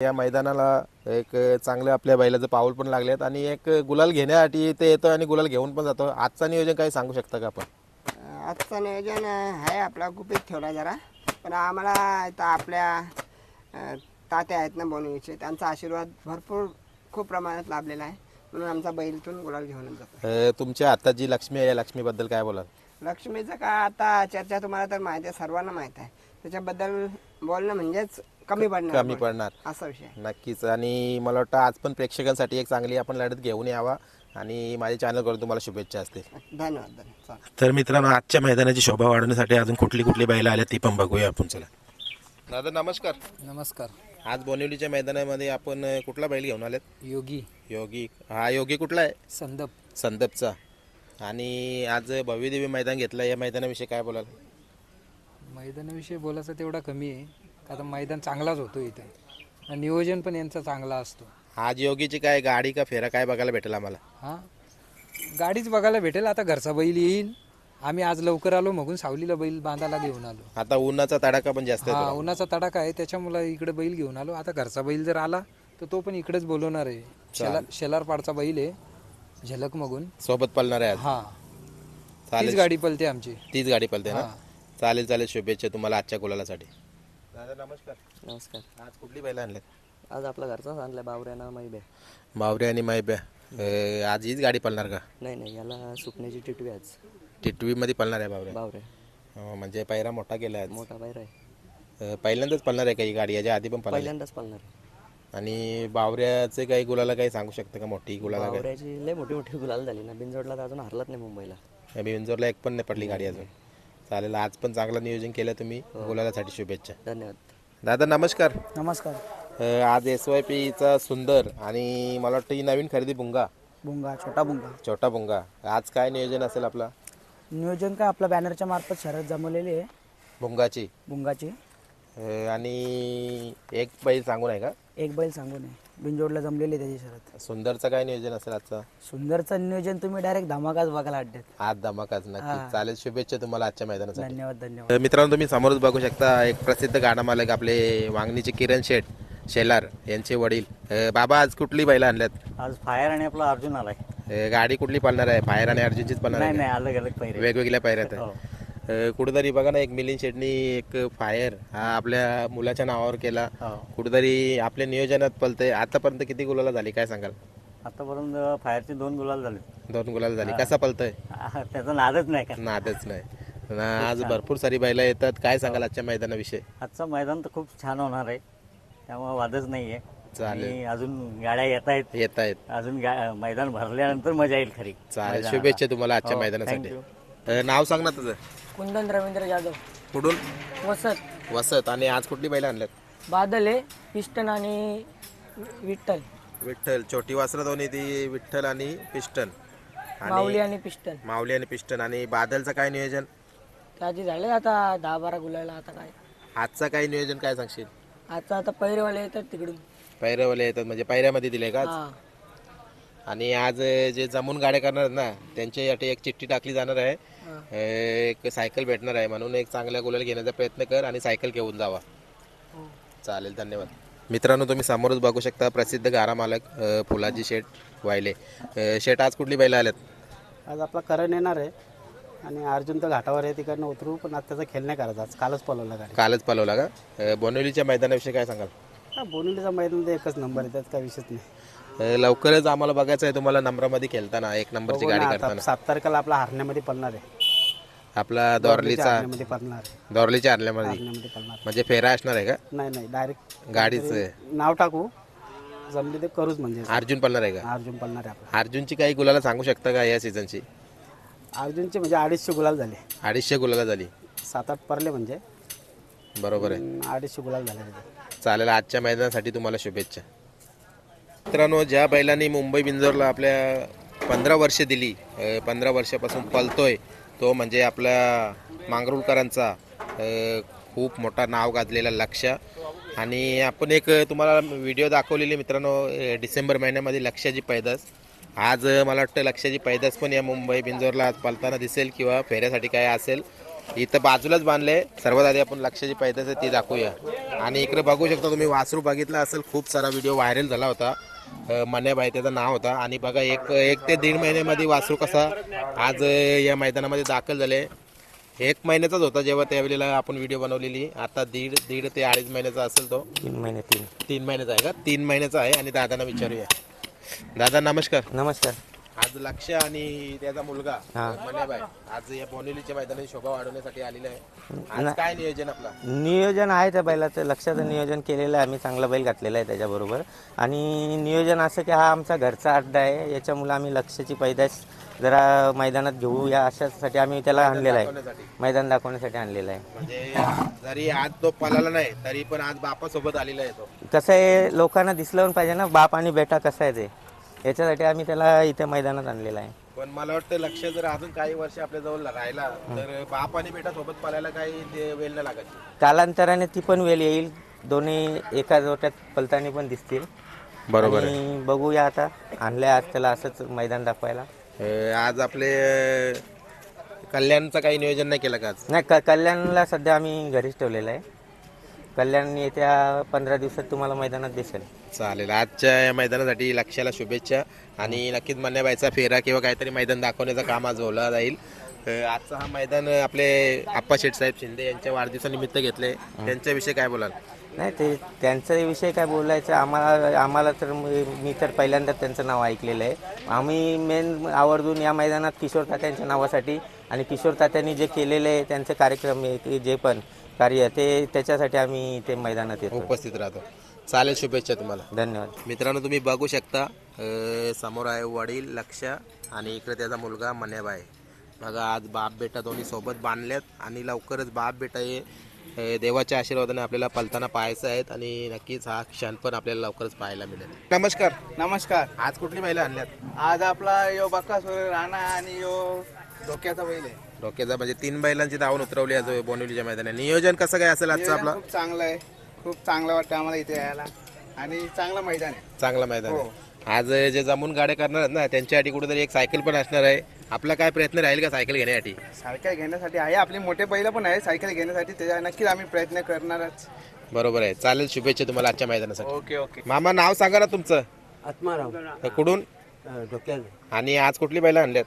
या मैदानाला एक चांगले आपल्या बैलाचं पाऊल पण लागलेत आणि एक गुलाल घेण्यासाठी ते येतो आणि गुलाल घेऊन पण जातो. आजचा नियोजन काही सांगू शकता का आपण? आजचं नियोजन आहे आपला गुपित ठेवला जरा, पण आम्हाला इथं आपल्या तात्या आहेत ना बोनवीचे, त्यांचा आशीर्वाद भरपूर खूप प्रमाणात लाभलेला आहे, म्हणून आमचा बैलतून गुलाल घेऊन जातो. तुमच्या आता जी लक्ष्मी आहे या लक्ष्मीबद्दल काय बोलाल? लक्ष्मीचं का आता चर्चा तुम्हाला तर माहिती आहे, सर्वांना माहीत आहे. त्याच्याबद्दल बोलणं म्हणजेच कमी पडणार असा विषय आहे. नक्कीच. आणि मला वाटतं आज पण प्रेक्षकांसाठी एक चांगली आपण लढत घेऊन यावा आणि माझ्या चॅनल करून तुम्हाला शुभेच्छा असतील. धन्यवाद. तर मित्रांनो, आजच्या मैदानाची शोभा वाढवण्यासाठी अजून कुठली बैल आल्या ती पण बघूया आपण. चला दादा, नमस्कार. नमस्कार. आज बोनिवलीच्या मैदानामध्ये आपण कुठला बैल घेऊन आलेत? योगी. हा योगी कुठला आहे? संदपचा. आणि आज भव्यदिव्य मैदान घेतलं, या मैदानाविषयी काय बोलाल? मैदानाविषयी बोलायचं तेवढा कमी आहे, आता मैदान चांगलाच होतो इथे, नियोजन पण यांचा चांगला असतो. आज योगीची काय गाडी का फेरा काय बघायला भेटेल आम्हाला? हां, गाडीच बघायला भेटेल. आता घरचा बैल येईल. आम्ही आज लवकर आलो, मगून सावलीला बैल बांधायला घेऊन आलो. आता उन्हाचा तडाखा पण जास्त आहे. उन्हाचा तडाखा आहे, त्याच्यामुळे इकडे बैल घेऊन आलो. आता घरचा बैल जर आला तर तो पण इकडेच बोलवणार आहे. शेलारपाडचा बैल आहे, झलक मगून सोबत पळणार आहे. हा, तीच गाडी पळते आमची. तीच गाडी पळते ना? चालेल. शुभेच्छा तुम्हाला आजच्या गुलालासाठी. दादा नमस्कार. आज कुठली बैल आणले? आज आपला घरचाच आणलाय, बावऱ्यानं मैब्या. बावरे आणि मैब्या. आज हीच गाडी पळणार का? नाही, याला सुकण्याची टिटवी आज टिटवी मध्ये पळणार आहे बावरे? बावऱ्या. म्हणजे पायरा मोठा केला आहे. मोठा पायरा आहे. पहिल्यांदाच पळणार आहे का ही गाडी? याच्या आधी पण पहिल्यांदाच पळणार आहे. आणि बावऱ्याचे काही गुलाला काही सांगू शकता का? मोठी गुलाला बावऱ्याची लय मोठी गुलाल झाली ना. बिनजोडला तर अजून हरलाच नाही मुंबईला. बिंजोरला एक पण नाही पडली गाडी अजून. चालेल, आज पण चांगलं नियोजन केलं तुम्ही. गुलालासाठी शुभेच्छा. धन्यवाद. दादा नमस्कार. नमस्कार. आज SYPचा सुंदर आणि मला वाटतं ही नवीन खरेदी बुंगा, छोटा बुंगा. आज काय नियोजन असेल आपला? नियोजन काय आपल्या बॅनरच्या मार्फत शर्यत जमवलेली आहे बुंगाची. आणि एक बैल सांगून आहे का? एक बैल सांगू नये, बिनजोडला जमलेली त्याची शर्यत. सुंदरचं काय नियोजन असेल आजचा? सुंदरचं नियोजन तुम्ही डायरेक्ट धमाकाच बघायला अड्ड्यात. आज धमाकाच नक्की. चालेल, शुभेच्छा तुम्हाला आजच्या मैदानासाठी. धन्यवाद. मित्रांनो, तुम्ही समोरच बघू शकता एक प्रसिद्ध गाडा मालक आपले वांगणीचे किरण शेठ शेलार यांचे वडील. बाबा, आज कुठली बैल आणल्यात? आज फायर आणि आपला अर्जुन आलाय. गाडी कुठली पळणार आहे? फायर आणि अर्जुनचीच पळणार आहे? नाही, अलग पायरे, वेगवेगळ्या पायऱ्यात आहे. कुठेतरी बघा ना, एक मिलिंद शेटनी एक फायर हा आपल्या मुलाच्या नावावर केला. कुठेतरी आपल्या नियोजनात पळतंय. आतापर्यंत किती गुलाला झाली काय सांगाल? आतापर्यंत फायरचे 2 गुलाल झाले. 2 गुलाल झाली. कसा पळतोय? त्याचा नादच नाही का? नादच नाही. आज भरपूर सारी बैला येतात. काय सांगाल आजच्या मैदानाविषयी? आजचं मैदान तर खूप छान होणार आहे, त्यामुळे वादच नाहीये. चालेल. अजून गाड्या येत आहेत. अजून मैदान भरल्यानंतर मजा येईल खरी. चालेल, शुभेच्छा तुम्हाला आजच्या मैदानासाठी. नाव सांग ना तुझं. कुंदन रवींद्र जाधव. कुठून? वसत. आणि आज कुठली बैल आणल्यात? बादल आहे, पिस्टन आणि विठ्ठल. छोटी वासरं दोन्ही, ती विठ्ठल आणि पिस्टन. माऊली आणि पिस्टन. आणि बादलचं काय नियोजन? त्याची झाले आता 10-12 गुलाला. आता काय आजचं काय नियोजन काय सांगशील? आता पैरेवाले येतात तिकडून. पैऱ्यावाले येतात म्हणजे पैऱ्यामध्ये दिले का आज? आणि आज जे जमून गाड्या करणार आहेत ना, त्यांच्यासाठी एक चिठ्ठी टाकली जाणार आहे. एक सायकल भेटणार आहे, म्हणून एक चांगल्या गुलाल घेण्याचा प्रयत्न कर आणि सायकल घेऊन जावा. चालेल, धन्यवाद. मित्रांनो, तुम्ही समोरच बघू शकता प्रसिद्ध गारा मालक फुलाजी शेठ वायले. शेठ, आज कुठली बैल आल्यात? आज आपला करण येणार आहे आणि अर्जुन तर घाटावर आहे, तिकडनं उतरू. पण आज त्याचा खेळ नाही करायचा. आज कालच पळवला का? बोनिवलीच्या मैदानाविषयी काय सांगाल? बोनिवलीचा मैदान तर एकच नंबर आहे, त्यात काय विषयच नाही. लवकरच आम्हाला बघायचं आहे तुम्हाला नंबरामध्ये खेळताना, 1 नंबरची गाडी करताना. 7 तारखेला आपला हरण्यामध्ये पळणार आहे. आपला दोरलीच्या हरण्यामध्ये म्हणजे फेरा असणार आहे का? नाही, डायरेक्ट गाडीच नाव टाकू, जमली ते करूच. म्हणजे अर्जुन पळणार आहे का? अर्जुन पळणार आहे आपला. अर्जुनची काही गुलाला सांगू शकता का या सीझनची? अर्जुनचे म्हणजे 250 गुलाल झाले. 250 गुलाला झाली. 7-8 परले म्हणजे बरोबर आहे. 250 गुलाल झाले. चालेल, आजच्या मैदानासाठी तुम्हाला शुभेच्छा. मित्रांनो, ज्या बैलांनी मुंबई बिंजोरला आपल्या 15 वर्ष दिली, 15 वर्षापासून पळतोय, तो म्हणजे आपल्या मांगरुळकरांचा खूप मोठा नाव गाजलेला लक्ष. आणि आपण एक तुम्हाला व्हिडिओ दाखवलेली मित्रांनो, डिसेंबर महिन्यामध्ये लक्षाची पैदास. आज मला वाटतं लक्षाची पैदास पण या मुंबई बिंजोरला आज पळताना दिसेल किंवा फेऱ्यासाठी काय असेल. इथं बाजूलाच बांधले. सर्वात आधी आपण लक्षाची पैदास आहे ती दाखवूया. आणि इकडे बघू शकता तुम्ही, वासरू बघितला असेल, खूप सारा व्हिडिओ व्हायरल झाला होता. मन्याबाई त्याचं नाव होता. आणि बघा एक ते दीड महिन्यामध्ये वासरू कसा आज या मैदानामध्ये दाखल झाले. 1 महिन्याचाच होता जेव्हा त्यावेळेला आपण व्हिडिओ बनवलेली. आता दीड ते 2.5 महिन्याचा असेल तो. 3 महिने 3 महिन्याचा आहे का? 3 महिन्याचा आहे. आणि दादांना विचारूया. दादा नमस्कार. नमस्कार. आज लक्ष आणि त्याचा मुलगा मन्याबाई आज या बोनिवलीच्या मैदानात शोभा वाढवण्यासाठी आलेला आहे. आज काय नियोजन आपला? नियोजन आहे त्या बैलाचं, लक्षाचं नियोजन केलेलं आहे आम्ही. चांगला बैल घातलेला आहे त्याच्याबरोबर. आणि नियोजन असं की हा आमचा घरचा अड्डा आहे, याच्यामुळे आम्ही लक्षाची पैदास जरा मैदानात घेऊ या अशासाठी आम्ही त्याला आणलेला आहे, मैदान दाखवण्यासाठी आणलेलं आहे. म्हणजे जरी आज तो पळाला नाही तरी पण आज बापासोबत आलेला आहे तो. कसं आहे, लोकांना दिसलं पाहिजे ना बाप आणि बेटा कसं आहे ते, याच्यासाठी आम्ही त्याला इथे मैदानात आणलेला आहे. पण मला वाटतं लक्ष जर अजून काही वर्ष आपल्या जवळ राहिला तर बाप आणि बेटा सोबत पळायला काही ते वेळ नाही लागत. कालांतराने ती पण वेळ येईल, दोन्ही एका जोट्यात पलतानी पण दिसतील. बरोबर आणि बघूया, आता आणलंय आज त्याला असंच मैदान दाखवायला. आज आपले कल्याणचं काही नियोजन नाही केलं का आज? नाही, कल्याणला सध्या आम्ही घरीच ठेवलेलं आहे. कल्याण येत्या 15 दिवसात तुम्हाला मैदानात दिसेल. चालेल. आजच्या या मैदानासाठी लक्षाला शुभेच्छा. आणि नक्कीच मन्याबाईचा फेरा किंवा काहीतरी मैदान दाखवण्याचं काम आज होलं जाईल. आजचा हा मैदान आपले आप्पा शेठसाहेब शिंदे यांच्या वाढदिवसानिमित्त घेतले, त्यांच्याविषयी काय बोलाल? नाही, ते त्यांचा विषय काय बोलायचं, आम्हाला तर मी तर पहिल्यांदा त्यांचं नाव ऐकलेलं आहे. आम्ही मेन आवर्जून या मैदानात किशोर तात्यांच्या नावासाठी आणि किशोर तात्यांनी जे केलेले आहे त्यांचे कार्यक्रम जे पण कार्य ते त्याच्यासाठी आम्ही ते मैदानात येतो, उपस्थित राहतो. चालेल, शुभेच्छा तुम्हाला. धन्यवाद. मित्रांनो तुम्ही बघू शकता समोर आहे वडील लक्ष आणि इकडे त्याचा मुलगा मन्याबाई. बघा आज बाप बेटा दोन्ही सोबत बांधल्यात आणि लवकरच बाप बेटा हे देवाच्या आशीर्वादाने आपल्याला पलताना पाहायचं आहेत. आणि नक्कीच हा क्षण पण आपल्याला लवकरच पाहायला मिळेल. नमस्कार. नमस्कार. आज कुठली बैल आणल्यात? आज आपला यो बक्कासूर राणा आणि यो डोक्याचा बैल आहे. डोक्याचा म्हणजे 3 बैलांची धावून उतरवली आज बोनिवलीच्या मैदानात. नियोजन कसं काय असेल आजचं आपला? खूप चांगलं आहे, खूप चांगलं वाटतं आम्हाला इथे यायला आणि चांगलं मैदान आहे. चांगला मैदान आहे. आज जे जमून गाड्या करणार आहेत ना त्यांच्यासाठी कुठेतरी एक सायकल पण असणार आहे. आपला काय प्रयत्न राहील का सायकल घेण्यासाठी? सायकल घेण्यासाठी आहे, आपले मोठे बैल पण आहे सायकल घेण्यासाठी, त्याच्या नक्कीच आम्ही प्रयत्न करणारच. बरोबर आहे. चालेल, शुभेच्छा तुम्हाला आजच्या मैदानासाठी. Okay okay. मामा नाव सांगा ना तुमचं? आत्माराव कुठून? डोक्याने आणि आज कुठली बैल आणल्यात?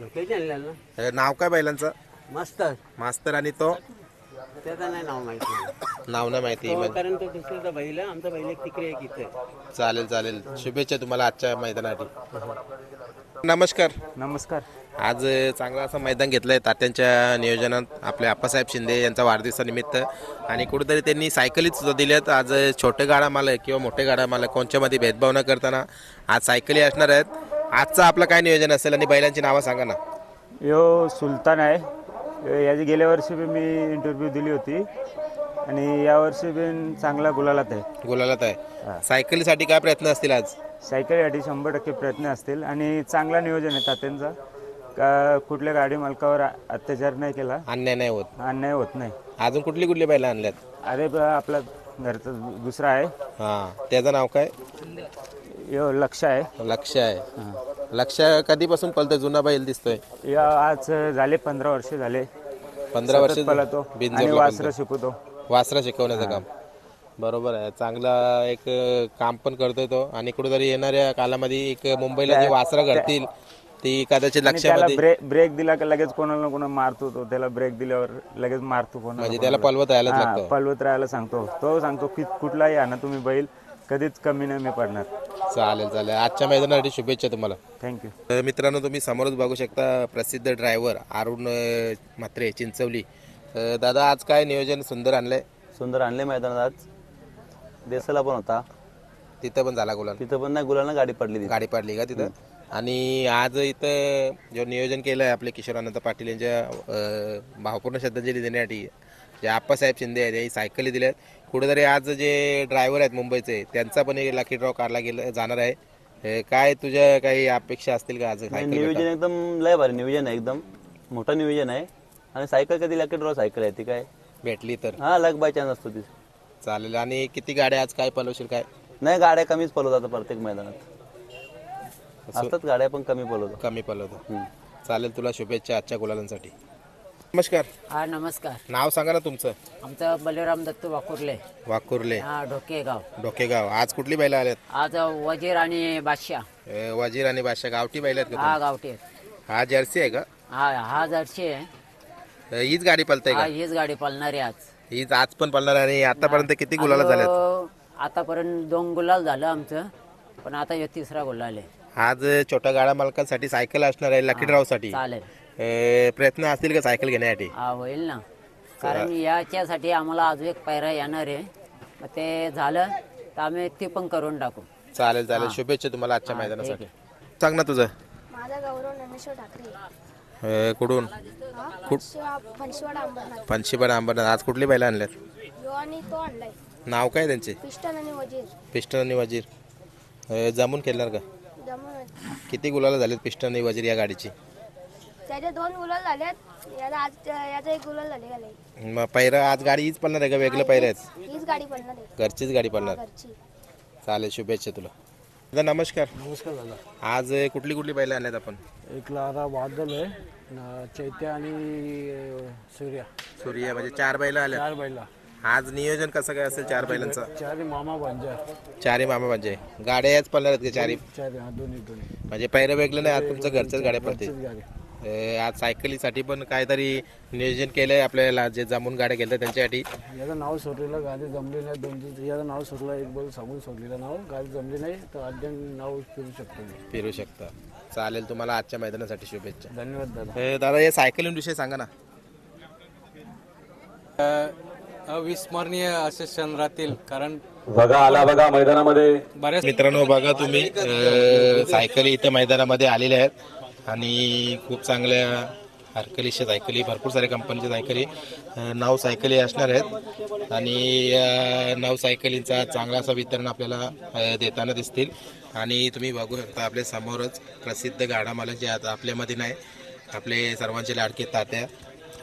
डोक्याचे आणलेलं ना. नाव काय बैलांचं? मास्तर मास्तर. आणि तो त्याचं नाही नाव माहिती, नाव नाही माहिती. कारण तो दुसऱ्याचा बैल आहे, आमचा बैल एक तिकडे एक इथे. चालेल चालेल, शुभेच्छा तुम्हाला आजच्या मैदानासाठी. नमस्कार. नमस्कार. आज चांगलं असं मैदान घेतलंय तात्यांच्या नियोजनात आपले आप्पासाहेब शिंदे यांचा वाढदिवसानिमित्त. आणि कुठेतरी त्यांनी सायकलीच सुद्धा दिल्यात. आज छोटे गाडा मालक किंवा मोठे गाडा मालक कोणच्यामध्ये भेदभाव न करताना आज सायकली असणार आहेत. आजचं आपलं काय नियोजन असेल आणि बैलांची नावं सांगा ना. यो सुलतान आहे. याची गेल्या वर्षी बी मी इंटरव्ह्यू दिली होती आणि यावर्षी बी चांगला गुलालात आहे. गुलालात आहे. सायकलीसाठी काय प्रयत्न असतील आज? सायकलीसाठी 100% प्रयत्न असतील आणि चांगला नियोजन आहे तात्यांचा. का कुठल्या गाडी मालकावर अत्याचार नाही केला, अन्याय नाही होत, अन्याय होत नाही. अजून कुठली बैला आणल्यात? अरे आपला घरचा दुसरा आहे. हां, त्याचं नाव काय? यो लक्ष आहे. लक्ष आहे. लक्ष कधीपासून पळतोय? जुना बैल दिसतोय. या आज झाले 15 वर्ष झाले. 15 वर्ष पळतो आणि वासरं शिकवतो. वासरा शिकवण्याचं काम. बरोबर आहे. चांगला एक काम पण करतोय तो. आणि कुठेतरी येणाऱ्या कालामध्ये एक मुंबईला जे वासरा घडतील ती कदाचित लक्षामध्ये ब्रेक दिला का लगेच कोणाला ना कोणा मारतो तो. त्याला ब्रेक दिल्यावर लगेच मारतो कोणाला. म्हणजे त्याला पळवत राहायला लागतं. पळवत राहायला सांगतो. तो सांगतो की कुठलाही आणा तुम्ही बैल, कधीच कमी नाही मी पडणार. चालेल चालेल. आजच्या मैदानासाठी शुभेच्छा तुम्हाला. थँक्यू. मित्रांनो तुम्ही समोरच बघू शकता प्रसिद्ध ड्रायव्हर अरुण म्हात्रे चिंचवली. दादा आज काय नियोजन सुंदर आणलंय? सुंदर आणले मैदानात. आज देसाला पण होता, तिथं पण झाला गुलाल? तिथं पण नाही, गुलाला गाडी पडली. गाडी पडली का तिथं? आणि आज इथं जो नियोजन केलं आहे आपले किशोरानंद पाटील यांच्या भावपूर्ण श्रद्धांजली देण्यासाठी जे आप्पासाहेब शिंदे आहेत, ही सायकली दिल्यात. कुठेतरी आज जे ड्रायव्हर आहेत मुंबईचे त्यांचा पण एक लकी ड्रॉ काढला गेला जाणार आहे. काय तुझ्या काही अपेक्षा असतील का आज? नियोजन एकदम लय भारी नियोजन आहे, एकदम मोठं नियोजन आहे. आणि सायकल कधी लकी ड्रॉ सायकल आहे ती काय भेटली तर? हा, लक बाय चान्स असतो ती. चालेल. आणि किती गाड्या आज काय पलवशील काय? नाही, गाड्या कमीच पलवतात प्रत्येक मैदानात. असतात गाड्या पण कमी पलवतो. कमी पलवतो. चालेल, तुला शुभेच्छा आजच्या गुलालांसाठी. नमस्कार. हा नमस्कार. नाव सांगा ना तुमचं. आमचं बलराम दत्तू वाकुर्ले. वाकुर्ले. हा ढोकेगाव. डोकेगाव. आज कुठली बैल आल्यात? आज वजीर आणि बादशाह. वजीर आणि बादशाह गावठी बैल आहेत का? हा गावठी. हा जर्सी आहे का? हा जर्सी आहे. हीच गाडी पळते का? हीच गाडी पळणारी आज. हीच आज पण पळणार. आणि आतापर्यंत किती गुलाला झाल्यात? आतापर्यंत 2 गुलाल झालं आमचं, पण आता हे 3रा गुलाल आहे. आज छोट्या गाड्या मालकांसाठी सायकल असणार आहे लकी ड्रॉ साठी. चालेल. प्रयत्न असतील का सायकल घेण्यासाठी? हा होईल ना, कारण याच्यासाठी आम्हाला अजून एक पायरा येणार आहे. मग ते झालं तर आम्ही ती पण करून टाकू. चालेल चालेल. शुभेच्छा तुम्हाला आजच्या मैदानासाठी. सांग ना तुझं. माझा गौरव ज्ञानेश्वर ठाकरे. कुठून? पंचशीवाडा अंबरनाथ. आज कुठली बैल आणल्यात? यो आणि तो आणलाय. नाव काय त्यांचे? पिस्टन आणि वजीर. पिस्टन आणि वजीर. जमून खेळणार का? जमून. किती गुलाला झालेत पिस्टन आणि वजीर या गाडीची? त्याचे 2 गुलाल झालेत. याचा 1 गुलाल झाले. मग पैरा आज गाडी हीच पळणार आहे का वेगळं पैरा आहेत? हीच गाडी पडणार आहे. घरचीच गाडी पळणार. घरची. चालेल. शुभेच्छा तुला. दादा नमस्कार. नमस्कार दादा. आज कुठली कुठली बैल आणल्यात आपण? एक लारा बादल आहे, चैत्या आणि सूर्या. सूर्य म्हणजे 4 बैल आल्या. 4 बैला. आज नियोजन कसं काय असेल 4 बैलांचं? 4 मामा भांजा. 4 मामा म्हणजे गाड्या याच पळणार आहेत का 4? 4 दोन्ही. म्हणजे पैरा वेगळं नाही. आज तुमचं घरच्याच गाड्या पळते. गाडी. आज सायकलीसाठी पण काहीतरी नियोजन केलंय आपल्याला, जे जमून गाड्या घेतल्या त्यांच्यासाठी. याचं नाव सोडलेलं, गाडी जमली नाही. 2-3 याचं नाव सोडलं, एक बैल सांगून सोडलेलं नाव. गाडी जमली नाही तर अद्याप नाव फिरू शकतो मी. फिरू शकता. चालेल. तुम्हाला आजच्या मैदानासाठी शुभेच्छा. धन्यवाद दादा. दादा हे सायकलींविषयी सांगा ना. अविस्मरणीय असे क्षण राहतील, कारण बघा आला बघा मैदानामध्ये बऱ्याच मित्रांनो बघा तुम्ही सायकली इथं मैदानामध्ये आलेल्या आहेत आणि खूप चांगल्या हरकलीच्या सायकली, भरपूर साऱ्या कंपनीच्या सायकली, नाव सायकली असणार आहेत आणि नाव सायकलींचा चांगला असा वितरण आपल्याला देताना दिसतील. आणि तुम्ही बघू शकता आपल्या समोरच प्रसिद्ध गाडा मालक जे आता आपल्यामध्ये नाही, आपले सर्वांचे लाडके तात्या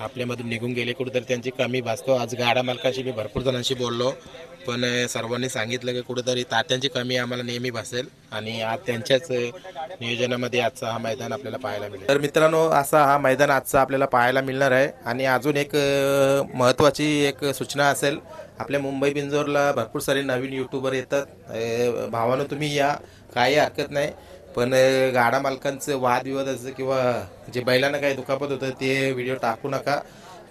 आपल्यामधून निघून गेले. कुठेतरी त्यांची कमी भासतो. आज गाडा मालकाशी मी भरपूर जणांशी बोललो, पण सर्वांनी सांगितलं की कुठेतरी तात्यांची कमी आम्हाला नेहमी भासेल आणि आज त्यांच्याच नियोजनामध्ये आजचा हा मैदान आपल्याला पाहायला मिळेल. तर मित्रांनो असा हा मैदान आजचा आपल्याला पाहायला मिळणार आहे. आणि अजून एक महत्त्वाची एक सूचना असेल, आपल्या मुंबई बिंजोरला भरपूर सारे नवीन यूट्यूबर येतात. भावानं तुम्ही या, काही हरकत नाही, पण गाडा मालकांचं वादविवाद असं किंवा जे बैलांना काही दुखापत होतं ते व्हिडिओ टाकू नका,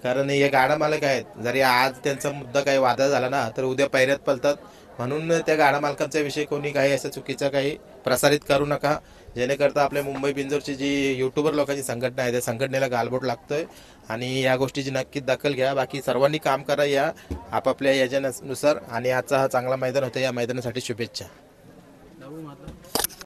कारण हे गाडा मालक आहेत. जरी आज त्यांचा मुद्दा काही वादा झाला ना तर उद्या पैऱ्यात पलतात. म्हणून त्या गाडा मालकांच्या विषयी कोणी काही असं चुकीचं काही प्रसारित करू नका, जेणेकरता आपल्या मुंबई बिंजोरची जी यूट्यूबर लोकांची संघटना आहे त्या संघटनेला गालबोट लागतोय. आणि या गोष्टीची नक्कीच दखल घ्या. बाकी सर्वांनी काम करा या आपापल्या याच्यानुसार. आणि आजचा हा चांगला मैदान होता. या मैदानासाठी शुभेच्छा.